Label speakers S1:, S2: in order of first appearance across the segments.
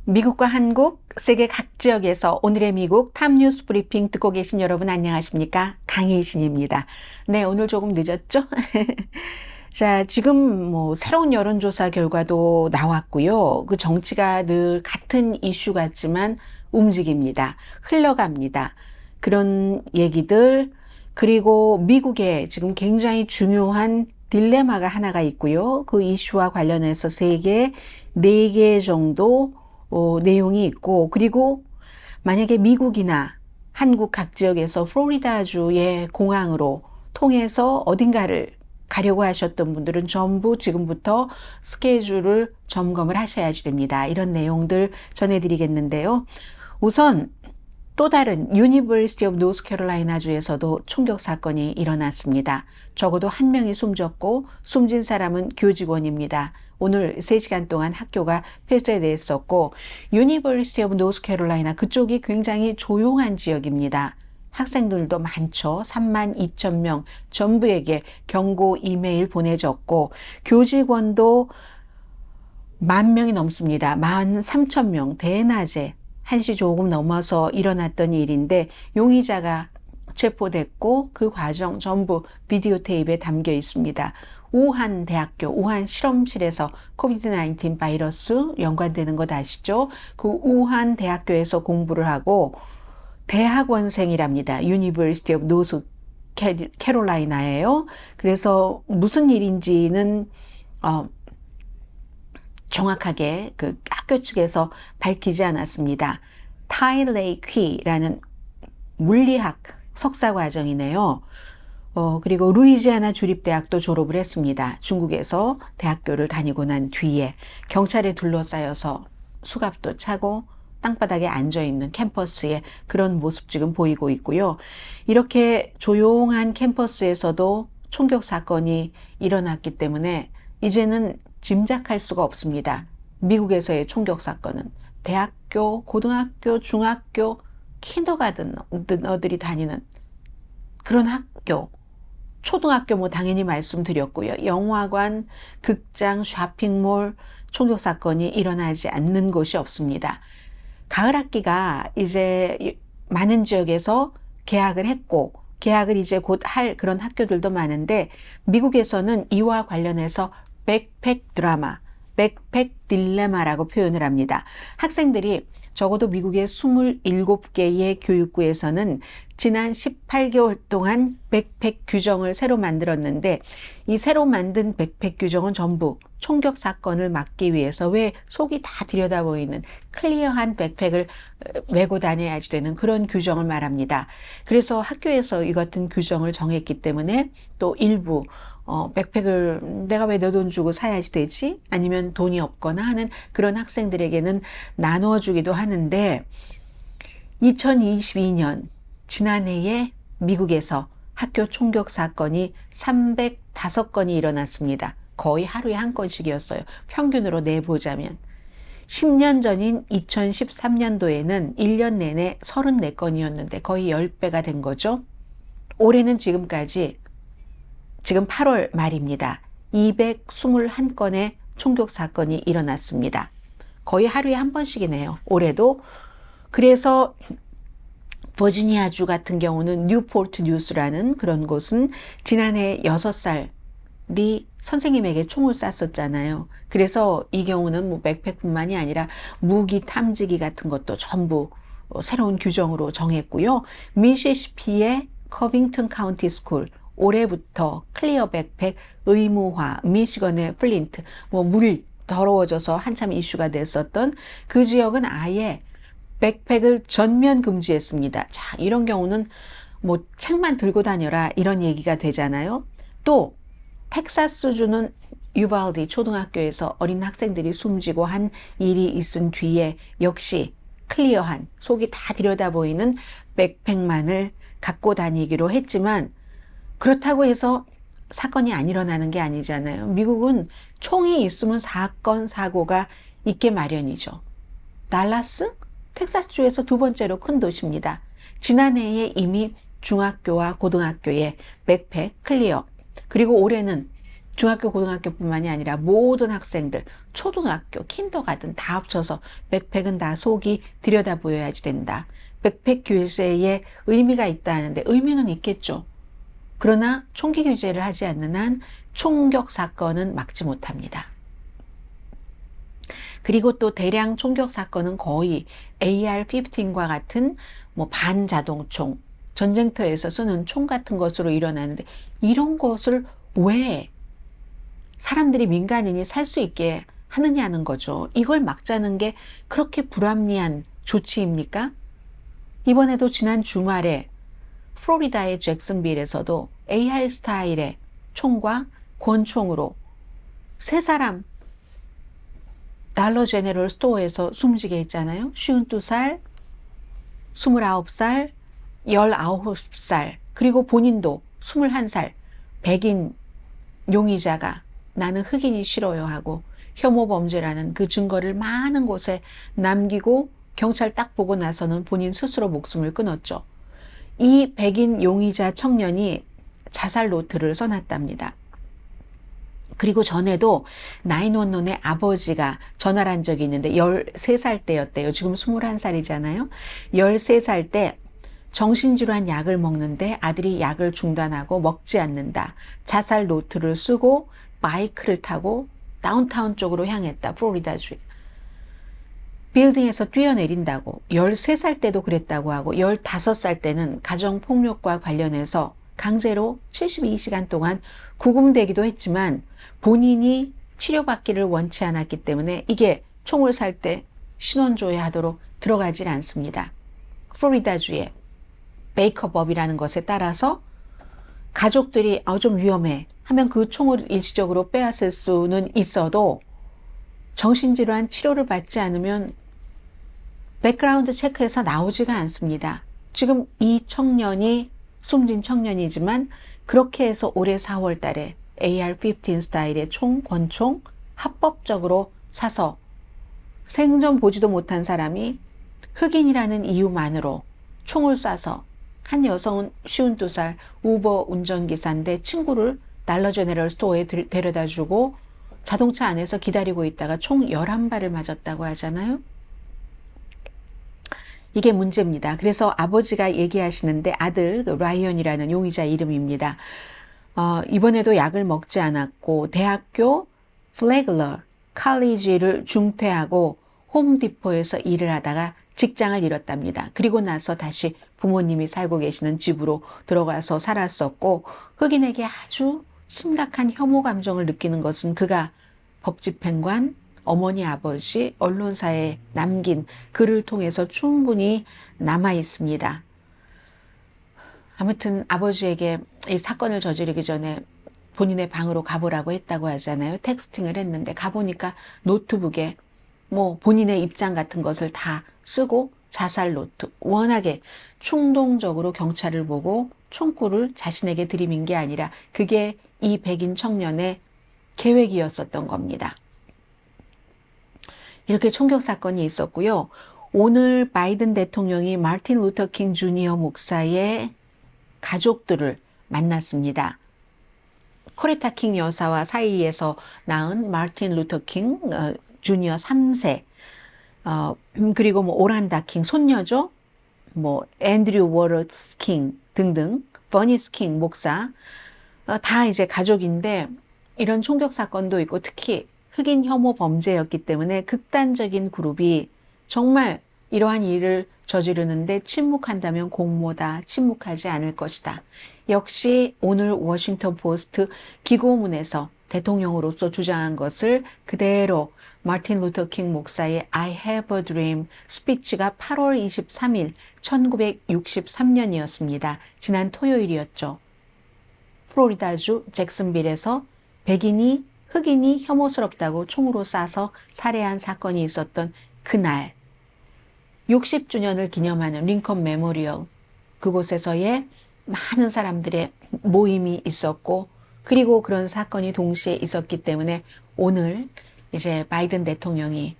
S1: 미국과 한국, 세계 각 지역에서 오늘의 미국 탑뉴스 브리핑 듣고 계신 여러분 안녕하십니까? 강혜신입니다. 네, 오늘 조금 늦었죠? 자, 지금 새로운 여론조사 결과도 나왔고요. 그 정치가 늘 같은 이슈 같지만 움직입니다. 흘러갑니다. 그런 얘기들, 그리고 미국에 지금 굉장히 중요한 딜레마가 하나가 있고요. 그 이슈와 관련해서 세계 4개 정도 내용이 있고, 그리고 만약에 미국이나 한국 각 지역에서 플로리다주의 공항으로 통해서 어딘가를 가려고 하셨던 분들은 전부 지금부터 스케줄을 점검을 하셔야지 됩니다. 이런 내용들 전해드리겠는데요. 우선 또 다른 유니버시티 오브 노스캐롤라이나 주에서도 총격 사건이 일어났습니다. 적어도 한 명이 숨졌고 숨진 사람은 교직원입니다. 오늘 3시간 동안 학교가 폐쇄됐었고 유니버시티 오브 노스캐롤라이나 그쪽이 굉장히 조용한 지역입니다. 학생들도 많죠. 32,000명 전부에게 경고 이메일 보내졌고 교직원도 10,000명이 넘습니다. 13,000명 대낮에 1시 조금 넘어서 일어났던 일인데 용의자가 체포됐고 그 과정 전부 비디오 테이프에 담겨 있습니다. 우한 대학교, 우한 실험실에서 코비드-19 바이러스 연관되는 것 아시죠? 그 우한 대학교에서 공부를 하고 대학원생이랍니다. 유니버시티 오브 노스 캐롤라이나예요. 그래서 무슨 일인지는 정확하게 그 학교 측에서 밝히지 않았습니다. 타일레이 퀴라는 물리학 석사 과정이네요. 그리고 루이지아나 주립대학도 졸업을 했습니다. 중국에서 대학교를 다니고 난 뒤에 경찰에 둘러싸여서 수갑도 차고 땅바닥에 앉아있는 캠퍼스의 그런 모습 지금 보이고 있고요. 이렇게 조용한 캠퍼스에서도 총격 사건이 일어났기 때문에 이제는 짐작할 수가 없습니다. 미국에서의 총격 사건은 대학교, 고등학교, 중학교, 킨더가든어들이 다니는 그런 학교, 초등학교 당연히 말씀드렸고요. 영화관, 극장, 쇼핑몰 총격 사건이 일어나지 않는 곳이 없습니다. 가을 학기가 이제 많은 지역에서 개학을 했고 개학을 이제 곧 할 그런 학교들도 많은데 미국에서는 이와 관련해서 백팩 드라마, 백팩 딜레마라고 표현을 합니다. 학생들이 적어도 미국의 27개의 교육부에서는 지난 18개월 동안 백팩 규정을 새로 만들었는데 이 새로 만든 백팩 규정은 전부 총격 사건을 막기 위해서 왜 속이 다 들여다보이는 클리어한 백팩을 메고 다녀야지 되는 그런 규정을 말합니다. 그래서 학교에서 이 같은 규정을 정했기 때문에 또 일부 백팩을 내가 왜 내 돈 주고 사야지 되지? 아니면 돈이 없거나 하는 그런 학생들에게는 나눠주기도 하는데 2022년 지난해에 미국에서 학교 총격 사건이 305건이 일어났습니다. 거의 하루에 한 건씩이었어요. 평균으로 내보자면. 10년 전인 2013년도에는 1년 내내 34건이었는데 거의 10배가 된 거죠. 올해는 지금까지 지금 8월 말입니다. 221건의 총격 사건이 일어났습니다. 거의 하루에 한 번씩이네요. 올해도. 그래서 버지니아주 같은 경우는 뉴포트 뉴스라는 그런 곳은 지난해 6살이 선생님에게 총을 쐈었잖아요. 그래서 이 경우는 백팩뿐만이 아니라 무기 탐지기 같은 것도 전부 새로운 규정으로 정했고요. 미시시피의 커빙턴 카운티 스쿨 올해부터 클리어 백팩 의무화, 미시건의 플린트, 물 더러워져서 한참 이슈가 됐었던 그 지역은 아예 백팩을 전면 금지했습니다. 자, 이런 경우는 책만 들고 다녀라 이런 얘기가 되잖아요. 또 텍사스주는 유발디 초등학교에서 어린 학생들이 숨지고 한 일이 있은 뒤에 역시 클리어한 속이 다 들여다보이는 백팩만을 갖고 다니기로 했지만 그렇다고 해서 사건이 안 일어나는 게 아니잖아요. 미국은 총이 있으면 사건, 사고가 있게 마련이죠. 달라스? 텍사스주에서 2번째로 큰 도시입니다. 지난해에 이미 중학교와 고등학교에 백팩 클리어, 그리고 올해는 중학교, 고등학교뿐만이 아니라 모든 학생들, 초등학교, 킨더가든 다 합쳐서 백팩은 다 속이 들여다 보여야지 된다. 백팩 규제에 의미가 있다 하는데 의미는 있겠죠. 그러나 총기 규제를 하지 않는 한 총격 사건은 막지 못합니다. 그리고 또 대량 총격 사건은 거의 AR-15과 같은 뭐 반자동총, 전쟁터에서 쓰는 총 같은 것으로 일어나는데 이런 것을 왜 사람들이 민간인이 살 수 있게 하느냐는 거죠. 이걸 막자는 게 그렇게 불합리한 조치입니까? 이번에도 지난 주말에 플로리다의 잭슨빌에서도 AR 스타일의 총과 권총으로 세 사람 달러 제네럴 스토어에서 숨지게 했잖아요. 52살, 29살, 19살, 그리고 본인도 21살, 백인 용의자가 나는 흑인이 싫어요 하고 혐오 범죄라는 그 증거를 많은 곳에 남기고 경찰 딱 보고 나서는 본인 스스로 목숨을 끊었죠. 이 백인 용의자 청년이 자살 노트를 써놨답니다. 그리고 전에도 911의 아버지가 전화를 한 적이 있는데 13살 때였대요. 지금 21살이잖아요. 13살 때 정신질환 약을 먹는데 아들이 약을 중단하고 먹지 않는다. 자살 노트를 쓰고 바이크를 타고 다운타운 쪽으로 향했다. 플로리다주. 빌딩에서 뛰어내린다고 13살 때도 그랬다고 하고 15살 때는 가정폭력과 관련해서 강제로 72시간 동안 구금되기도 했지만 본인이 치료받기를 원치 않았기 때문에 이게 총을 살 때 신원조회하도록 들어가질 않습니다. 플로리다주의 베이커법이라는 것에 따라서 가족들이 좀 위험해 하면 그 총을 일시적으로 빼앗을 수는 있어도 정신질환 치료를 받지 않으면 백그라운드 체크해서 나오지가 않습니다. 지금 이 청년이 숨진 청년이지만 그렇게 해서 올해 4월 달에 AR-15 스타일의 총, 권총 합법적으로 사서 생전 보지도 못한 사람이 흑인이라는 이유만으로 총을 쏴서 한 여성은 52살 우버 운전기사인데 친구를 달러 제네럴 스토어에 데려다주고 자동차 안에서 기다리고 있다가 총 11발을 맞았다고 하잖아요. 이게 문제입니다. 그래서 아버지가 얘기하시는데 아들 라이언이라는 용의자 이름입니다. 이번에도 약을 먹지 않았고 대학교 플래글러 칼리지를 중퇴하고 홈디포에서 일을 하다가 직장을 잃었답니다. 그리고 나서 다시 부모님이 살고 계시는 집으로 들어가서 살았었고 흑인에게 아주 심각한 혐오 감정을 느끼는 것은 그가 법집행관, 어머니, 아버지, 언론사에 남긴 글을 통해서 충분히 남아 있습니다. 아무튼 아버지에게 이 사건을 저지르기 전에 본인의 방으로 가보라고 했다고 하잖아요. 텍스팅을 했는데 가보니까 노트북에 뭐 본인의 입장 같은 것을 다 쓰고 자살 노트, 워낙에 충동적으로 경찰을 보고 총구를 자신에게 들이민 게 아니라 그게 이 백인 청년의 계획이었었던 겁니다. 이렇게 총격 사건이 있었고요. 오늘 바이든 대통령이 마틴 루터 킹 주니어 목사의 가족들을 만났습니다. 코레타 킹 여사와 사이에서 낳은 마틴 루터 킹 주니어 3세, 그리고 뭐 오란다 킹 손녀죠. 뭐 앤드류 워러스 킹 등등, 버니스 킹 목사 다 이제 가족인데 이런 총격 사건도 있고 특히 흑인 혐오 범죄였기 때문에 극단적인 그룹이 정말 이러한 일을 저지르는데 침묵한다면 공모다. 침묵하지 않을 것이다. 역시 오늘 워싱턴 포스트 기고문에서 대통령으로서 주장한 것을 그대로 마틴 루터 킹 목사의 I have a dream 스피치가 8월 23일 1963년이었습니다. 지난 토요일이었죠. 플로리다주 잭슨빌에서 백인이 흑인이 혐오스럽다고 총으로 쏴서 살해한 사건이 있었던 그날 60주년을 기념하는 링컨 메모리얼 그곳에서의 많은 사람들의 모임이 있었고 그리고 그런 사건이 동시에 있었기 때문에 오늘 이제 바이든 대통령이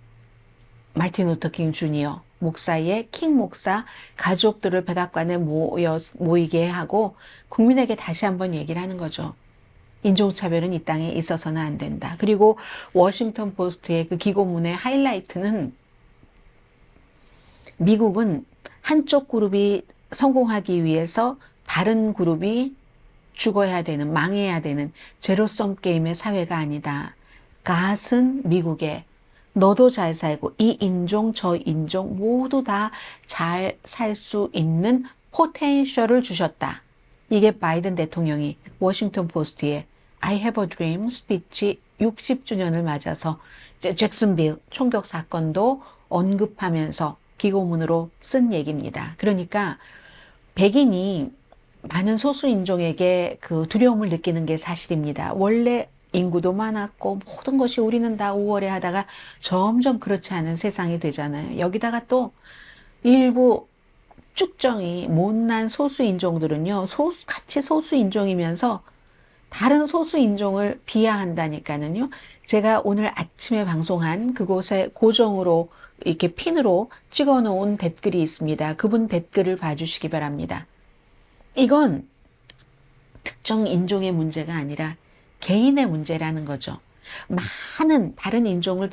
S1: 마틴 루터 킹 주니어 목사의 킹 목사 가족들을 백악관에 모이게 하고 국민에게 다시 한번 얘기를 하는 거죠. 인종차별은 이 땅에 있어서는 안 된다. 그리고 워싱턴 포스트의 그 기고문의 하이라이트는 미국은 한쪽 그룹이 성공하기 위해서 다른 그룹이 죽어야 되는, 망해야 되는 제로섬 게임의 사회가 아니다. 갓은 미국에 너도 잘 살고 이 인종 저 인종 모두 다 잘 살 수 있는 포텐셜을 주셨다. 이게 바이든 대통령이 워싱턴 포스트에 I have a dream 스피치 60주년을 맞아서 잭슨빌 총격 사건도 언급하면서 기고문으로 쓴 얘기입니다. 그러니까 백인이 많은 소수 인종에게 그 두려움을 느끼는 게 사실입니다. 원래 인구도 많았고 모든 것이 우리는 다 우월해하다가 점점 그렇지 않은 세상이 되잖아요. 여기다가 또 일부 쭉정이 못난 소수 인종들은요, 같이 소수 인종이면서 다른 소수 인종을 비하한다니까는요. 제가 오늘 아침에 방송한 그곳에 고정으로 이렇게 핀으로 찍어 놓은 댓글이 있습니다. 그분 댓글을 봐주시기 바랍니다. 이건 특정 인종의 문제가 아니라 개인의 문제라는 거죠. 많은 다른 인종을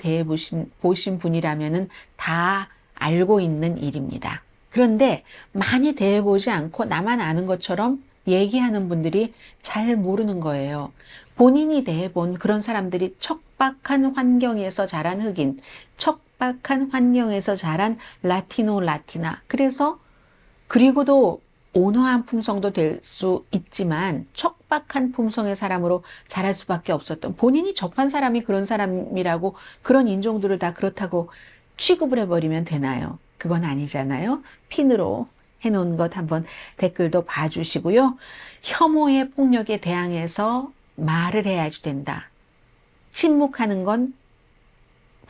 S1: 보신 분이라면은 다 알고 있는 일입니다. 그런데 많이 대해보지 않고 나만 아는 것처럼 얘기하는 분들이 잘 모르는 거예요. 본인이 대해본 그런 사람들이 척박한 환경에서 자란 흑인, 척박한 환경에서 자란 라티노, 라티나. 그리고도 온화한 품성도 될 수 있지만 척박한 품성의 사람으로 자랄 수밖에 없었던, 본인이 접한 사람이 그런 사람이라고 그런 인종들을 다 그렇다고 취급을 해버리면 되나요? 그건 아니잖아요. 핀으로 해놓은 것 한번 댓글도 봐주시고요. 혐오의 폭력에 대항해서 말을 해야지 된다. 침묵하는 건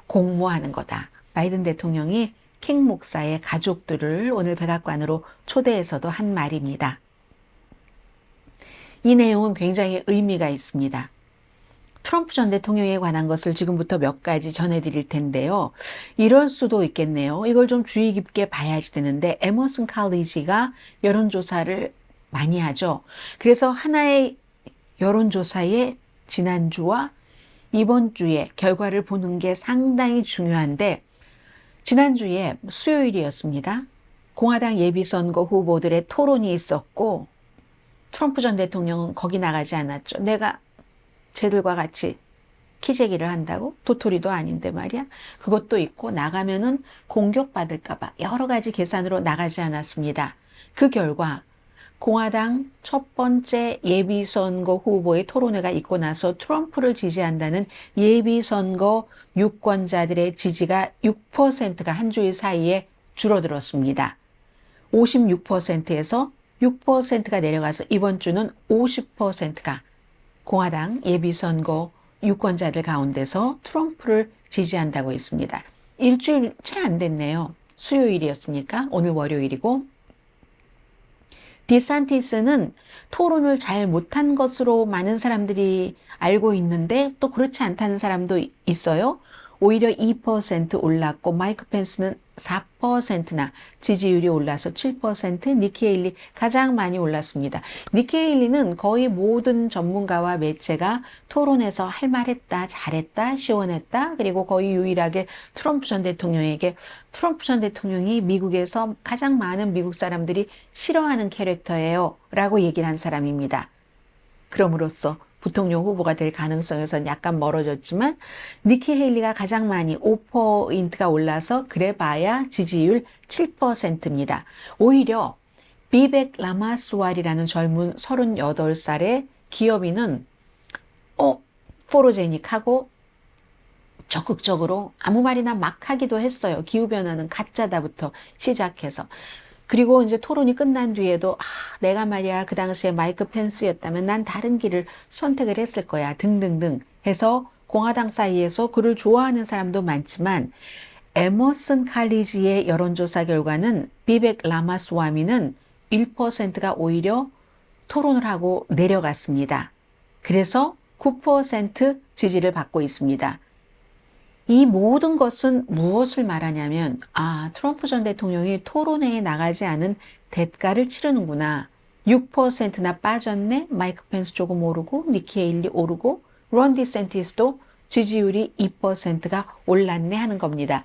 S1: 공모하는 거다. 바이든 대통령이 킹 목사의 가족들을 오늘 백악관으로 초대해서도 한 말입니다. 이 내용은 굉장히 의미가 있습니다. 트럼프 전 대통령에 관한 것을 지금부터 몇 가지 전해드릴 텐데요. 이럴 수도 있겠네요. 이걸 좀 주의 깊게 봐야지 되는데, 에머슨 칼리지가 여론조사를 많이 하죠. 그래서 하나의 여론조사의 지난주와 이번 주에 결과를 보는 게 상당히 중요한데, 지난주에 수요일이었습니다. 공화당 예비선거 후보들의 토론이 있었고 트럼프 전 대통령은 거기 나가지 않았죠. 내가 쟤들과 같이 키재기를 한다고? 도토리도 아닌데 말이야. 그것도 있고 나가면은 공격받을까 봐 여러 가지 계산으로 나가지 않았습니다. 그 결과 공화당 첫 번째 예비선거 후보의 토론회가 있고 나서 트럼프를 지지한다는 예비선거 유권자들의 지지가 6%가 한 주일 사이에 줄어들었습니다. 56%에서 6%가 내려가서 이번 주는 50%가 공화당 예비선거 유권자들 가운데서 트럼프를 지지한다고 했습니다. 일주일 채 안 됐네요. 수요일이었으니까 오늘 월요일이고, 디산티스는 토론을 잘 못한 것으로 많은 사람들이 알고 있는데 또 그렇지 않다는 사람도 있어요. 오히려 2% 올랐고 마이크 펜스는 4%나 지지율이 올라서 7%, 니키 헤일리 가장 많이 올랐습니다. 니키 헤일리는 거의 모든 전문가와 매체가 토론에서 할 말했다, 잘했다, 시원했다, 그리고 거의 유일하게 트럼프 전 대통령에게 트럼프 전 대통령이 미국에서 가장 많은 미국 사람들이 싫어하는 캐릭터예요 라고 얘기를 한 사람입니다. 그럼으로써 부통령 후보가 될 가능성에서는 약간 멀어졌지만 니키 헤일리가 가장 많이 5%가 올라서 그래봐야 지지율 7%입니다. 오히려 비벡 라마스와리라는 젊은 38살의 기업인은 포로제닉하고 적극적으로 아무 말이나 막 하기도 했어요. 기후변화는 가짜다부터 시작해서. 그리고 이제 토론이 끝난 뒤에도 내가 말이야 그 당시에 마이크 펜스였다면 난 다른 길을 선택을 했을 거야 등등등 해서 공화당 사이에서 그를 좋아하는 사람도 많지만, 에머슨 칼리지의 여론조사 결과는 비벡 라마스와미는 1%가 오히려 토론을 하고 내려갔습니다. 그래서 9% 지지를 받고 있습니다. 이 모든 것은 무엇을 말하냐면, 트럼프 전 대통령이 토론회에 나가지 않은 대가를 치르는구나. 6%나 빠졌네. 마이크 펜스 조금 오르고 니키 헤일리 오르고 론 디센티스도 지지율이 2%가 올랐네 하는 겁니다.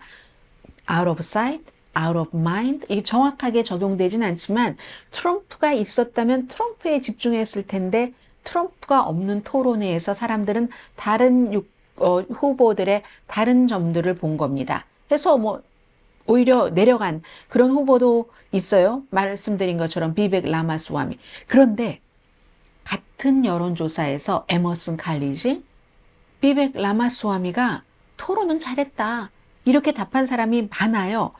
S1: out of sight, out of mind. 이게 정확하게 적용되진 않지만 트럼프가 있었다면 트럼프에 집중했을 텐데 트럼프가 없는 토론회에서 사람들은 다른 후보들의 다른 점들을 본 겁니다. 그래서 뭐 오히려 내려간 그런 후보도 있어요. 말씀드린 것처럼 비벡 라마스와미. 그런데 같은 여론조사에서 에머슨 칼리지, 비벡 라마스와미가 토론은 잘했다. 이렇게 답한 사람이 많아요.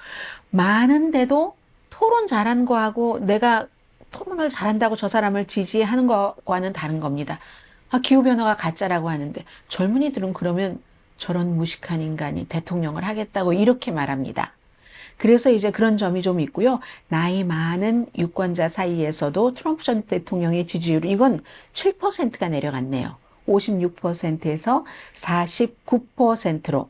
S1: 많은데도 토론 잘한 거하고 내가 토론을 잘한다고 저 사람을 지지하는 것과는 다른 겁니다. 기후변화가 가짜라고 하는데 젊은이들은 그러면 저런 무식한 인간이 대통령을 하겠다고 이렇게 말합니다. 그래서 이제 그런 점이 좀 있고요. 나이 많은 유권자 사이에서도 트럼프 전 대통령의 지지율 이건 7%가 내려갔네요. 56%에서 49%로.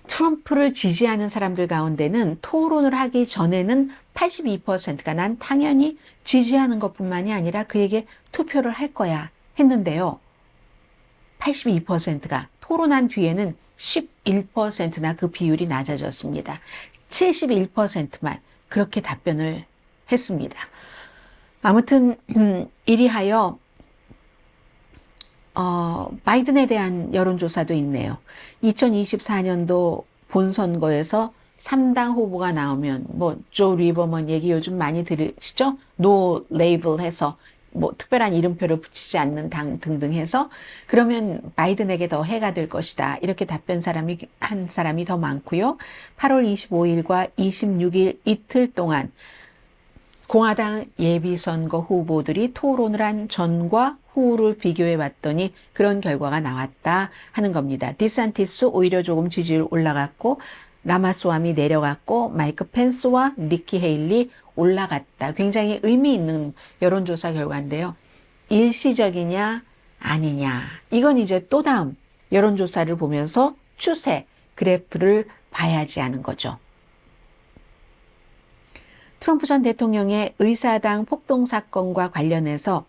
S1: 트럼프를 지지하는 사람들 가운데는 토론을 하기 전에는 82%가 난 당연히 지지하는 것뿐만이 아니라 그에게 투표를 할 거야 했는데요. 82%가 토론한 뒤에는 11%나 그 비율이 낮아졌습니다. 71%만 그렇게 답변을 했습니다. 아무튼 이리하여 바이든에 대한 여론조사도 있네요. 2024년도 본선거에서 3당 후보가 나오면 뭐 조 리버먼 얘기 요즘 많이 들으시죠? 노 레이블 해서 뭐 특별한 이름표를 붙이지 않는 당 등등 해서 그러면 바이든에게 더 해가 될 것이다. 이렇게 답변 한 사람이 더 많고요. 8월 25일과 26일 이틀 동안 공화당 예비선거 후보들이 토론을 한 전과 후를 비교해 봤더니 그런 결과가 나왔다 하는 겁니다. 디산티스 오히려 조금 지지율 올라갔고 라마스와미 내려갔고 마이크 펜스와 니키 헤일리 올라갔다. 굉장히 의미 있는 여론조사 결과인데요. 일시적이냐 아니냐. 이건 이제 또 다음 여론조사를 보면서 추세 그래프를 봐야지 하는 거죠. 트럼프 전 대통령의 의사당 폭동 사건과 관련해서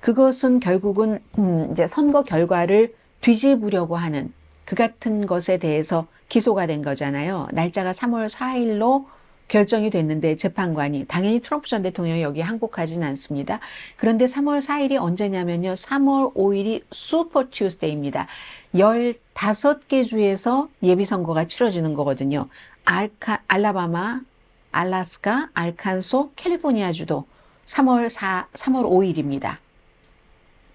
S1: 그것은 결국은 이제 선거 결과를 뒤집으려고 하는 그 같은 것에 대해서 기소가 된 거잖아요. 날짜가 3월 4일로 결정이 됐는데 재판관이 당연히 트럼프 전 대통령이 여기에 항복하진 않습니다. 그런데 3월 4일이 언제냐면요. 3월 5일이 슈퍼 튜스데이입니다. 15개 주에서 예비선거가 치러지는 거거든요. 알라바마, 알래스카, 알칸소, 캘리포니아주도 3월 5일입니다.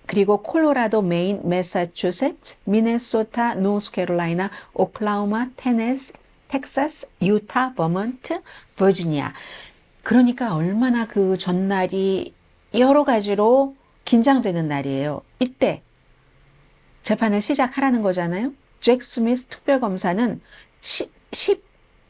S1: 그리고 콜로라도, 메인, 매사추세츠, 미네소타, 노스캐롤라이나, 오클라호마, 테네시, 텍사스, 유타, 버먼트, 버지니아. 그러니까 얼마나 그 전날이 여러 가지로 긴장되는 날이에요. 이때 재판을 시작하라는 거잖아요. 잭 스미스 특별검사는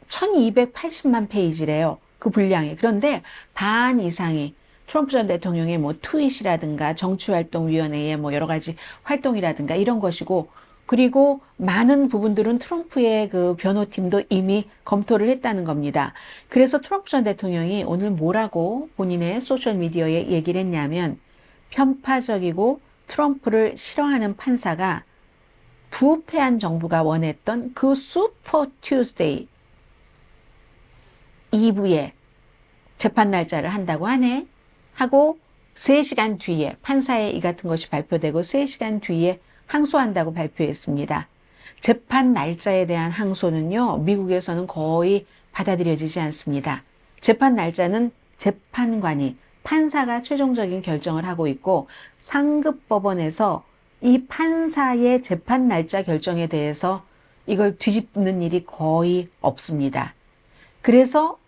S1: 1280만 페이지래요. 그 분량이. 그런데 반 이상이 트럼프 전 대통령의 뭐 트윗이라든가 정치활동위원회의 뭐 여러 가지 활동이라든가 이런 것이고 그리고 많은 부분들은 트럼프의 그 변호팀도 이미 검토를 했다는 겁니다. 그래서 트럼프 전 대통령이 오늘 뭐라고 본인의 소셜미디어에 얘기를 했냐면 편파적이고 트럼프를 싫어하는 판사가 부패한 정부가 원했던 그 슈퍼 튜스데이 2부에 재판 날짜를 한다고 하네 하고 3시간 뒤에 판사의 이 같은 것이 발표되고 3시간 뒤에 항소한다고 발표했습니다. 재판 날짜에 대한 항소는요. 미국에서는 거의 받아들여지지 않습니다. 재판 날짜는 재판관이 판사가 최종적인 결정을 하고 있고 상급 법원에서 이 판사의 재판 날짜 결정에 대해서 이걸 뒤집는 일이 거의 없습니다. 그래서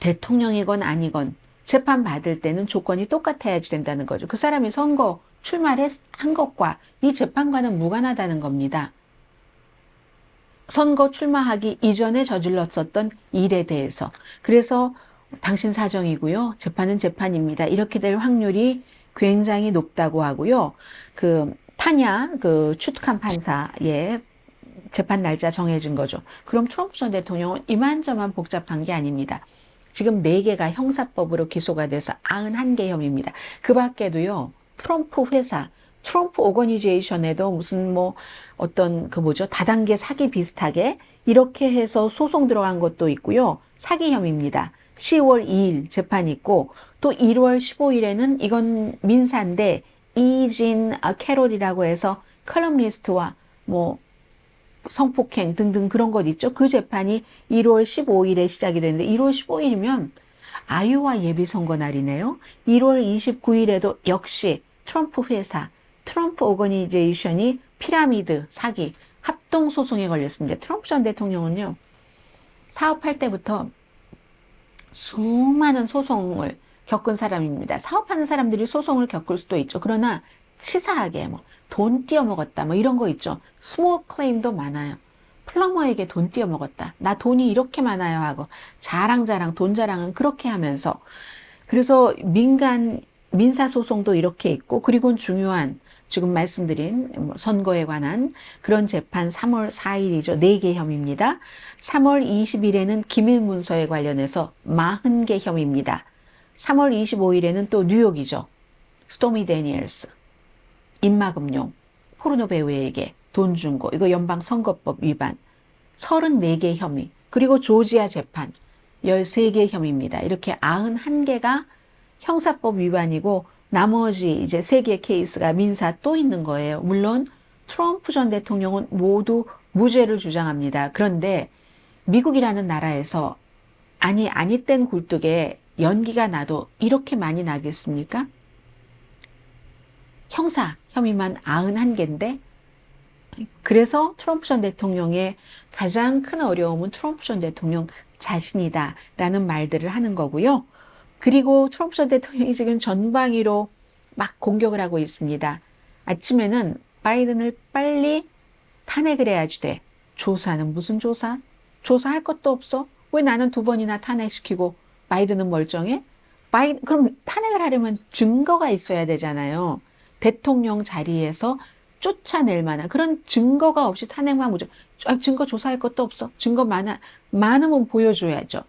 S1: 대통령이건 아니건 재판 받을 때는 조건이 똑같아야지 된다는 거죠. 그 사람이 선거 출마를 한 것과 이 재판과는 무관하다는 겁니다. 선거 출마하기 이전에 저질렀었던 일에 대해서. 그래서 당신 사정이고요. 재판은 재판입니다. 이렇게 될 확률이 굉장히 높다고 하고요. 그 타냐 그 추특한 판사의 재판 날짜 정해진 거죠. 그럼 트럼프 전 대통령은 이만저만 복잡한 게 아닙니다. 지금 4개가 형사법으로 기소가 돼서 91개 혐의입니다. 그 밖에도요, 트럼프 회사, 트럼프 오거니제이션에도 무슨 뭐 어떤 그 뭐죠? 다단계 사기 비슷하게 이렇게 해서 소송 들어간 것도 있고요. 사기 혐의입니다. 10월 2일 재판이 있고 또 1월 15일에는 이건 민사인데 이진 캐롤이라고 해서 컬럼니스트와 뭐 성폭행 등등 그런 것 있죠. 그 재판이 1월 15일에 시작이 되는데 1월 15일이면 아이오와 예비선거 날이네요. 1월 29일에도 역시 트럼프 회사, 트럼프 오거니제이션이 피라미드 사기 합동소송에 걸렸습니다. 트럼프 전 대통령은요. 사업할 때부터 수많은 소송을 겪은 사람입니다. 사업하는 사람들이 소송을 겪을 수도 있죠. 그러나 치사하게 뭐 돈 띄어먹었다 뭐 이런 거 있죠. 스몰 클레임도 많아요. 플러머에게 돈 띄어먹었다. 나 돈이 이렇게 많아요 하고 자랑자랑 돈 자랑은 그렇게 하면서 그래서 민사소송도 이렇게 있고 그리고 중요한 지금 말씀드린 선거에 관한 그런 재판 3월 4일이죠. 4개 혐의입니다. 3월 20일에는 기밀문서에 관련해서 40개 혐의입니다. 3월 25일에는 또 뉴욕이죠. 스토미 데니엘스, 입막음용, 포르노 배우에게 돈 준 거, 이거 연방선거법 위반, 34개 혐의, 그리고 조지아 재판, 13개 혐의입니다. 이렇게 91개가 형사법 위반이고 나머지 이제 3개 케이스가 민사 또 있는 거예요. 물론 트럼프 전 대통령은 모두 무죄를 주장합니다. 그런데 미국이라는 나라에서 아니 땐 굴뚝에 연기가 나도 이렇게 많이 나겠습니까? 형사 혐의만 91개인데 그래서 트럼프 전 대통령의 가장 큰 어려움은 트럼프 전 대통령 자신이다 라는 말들을 하는 거고요. 그리고 트럼프 전 대통령이 지금 전방위로 막 공격을 하고 있습니다. 아침에는 바이든을 빨리 탄핵을 해야지 돼. 조사는 무슨 조사? 조사할 것도 없어? 왜 나는 2번이나 탄핵시키고 바이든은 멀쩡해? 그럼 탄핵을 하려면 증거가 있어야 되잖아요. 대통령 자리에서 쫓아낼 만한 그런 증거가 없이 탄핵만 무조건 증거 조사할 것도 없어. 증거 많으면 보여줘야죠.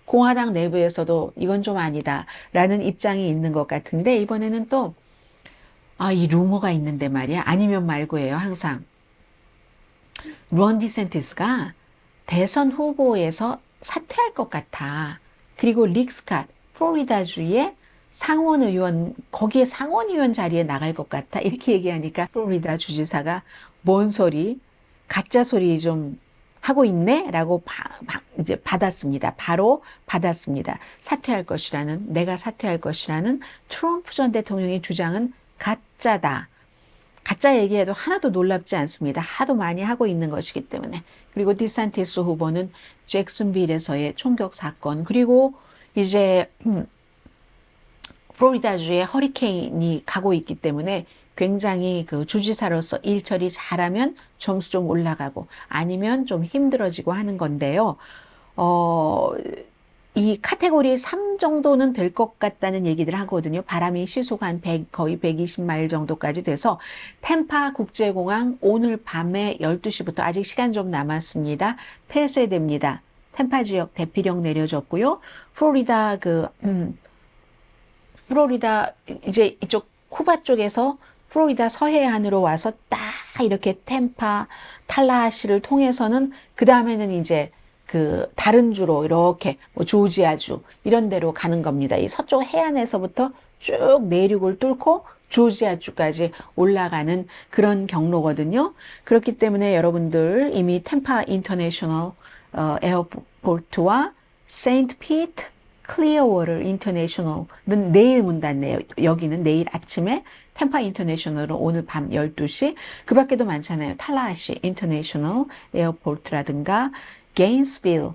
S1: 공화당 내부에서도 이건 좀 아니다 라는 입장이 있는 것 같은데 이번에는 또 이 루머가 있는데 말이야. 아니면 말고예요. 항상 론 디센티스가 대선 후보에서 사퇴할 것 같아. 그리고 릭 스캇 플로리다주의 상원의원 거기에 상원의원 자리에 나갈 것 같아. 이렇게 얘기하니까 플로리다 주지사가 뭔 소리 가짜 소리 좀 하고 있네? 라고 이제 받았습니다. 바로 받았습니다. 내가 사퇴할 것이라는 트럼프 전 대통령의 주장은 가짜다. 가짜 얘기해도 하나도 놀랍지 않습니다. 하도 많이 하고 있는 것이기 때문에. 그리고 디산티스 후보는 잭슨빌에서의 총격 사건, 그리고 이제 플로리다주에 허리케인이 가고 있기 때문에 굉장히 그 주지사로서 일 처리 잘하면 점수 좀 올라가고 아니면 좀 힘들어지고 하는 건데요. 이 카테고리 3 정도는 될 것 같다는 얘기들 하거든요. 바람이 시속 한 100, 거의 120마일 정도까지 돼서 템파 국제공항 오늘 밤에 12시부터 아직 시간 좀 남았습니다. 폐쇄됩니다. 템파 지역 대피령 내려졌고요. 플로리다 이제 이쪽 쿠바 쪽에서 플로리다 서해안으로 와서 딱 이렇게 템파, 탈라하시를 통해서는 그 다음에는 이제 그 다른 주로 이렇게 뭐 조지아주 이런 데로 가는 겁니다. 이 서쪽 해안에서부터 쭉 내륙을 뚫고 조지아주까지 올라가는 그런 경로거든요. 그렇기 때문에 여러분들 이미 템파 인터내셔널 에어포트와 세인트 피트 클리어워터 인터내셔널은 내일 문 닫네요. 여기는 내일 아침에 템파 인터내셔널은 오늘 밤 12시. 그 밖에도 많잖아요. 탈라하시 인터내셔널 에어포트라든가 게인스빌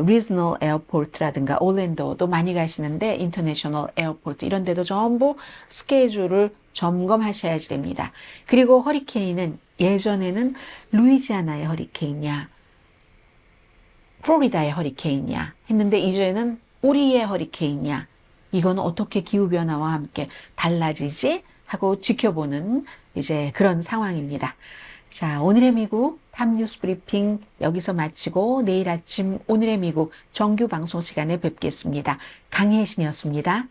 S1: 리저널 에어포트라든가 올랜도도 많이 가시는데 인터내셔널 에어포트 이런 데도 전부 스케줄을 점검하셔야지 됩니다. 그리고 허리케인은 예전에는 루이지아나의 허리케인이야, 플로리다의 허리케인이야 했는데 이제는 우리의 허리케인이야. 이건 어떻게 기후변화와 함께 달라지지? 하고 지켜보는 이제 그런 상황입니다. 자, 오늘의 미국 탑뉴스 브리핑 여기서 마치고 내일 아침 오늘의 미국 정규 방송 시간에 뵙겠습니다. 강혜신이었습니다.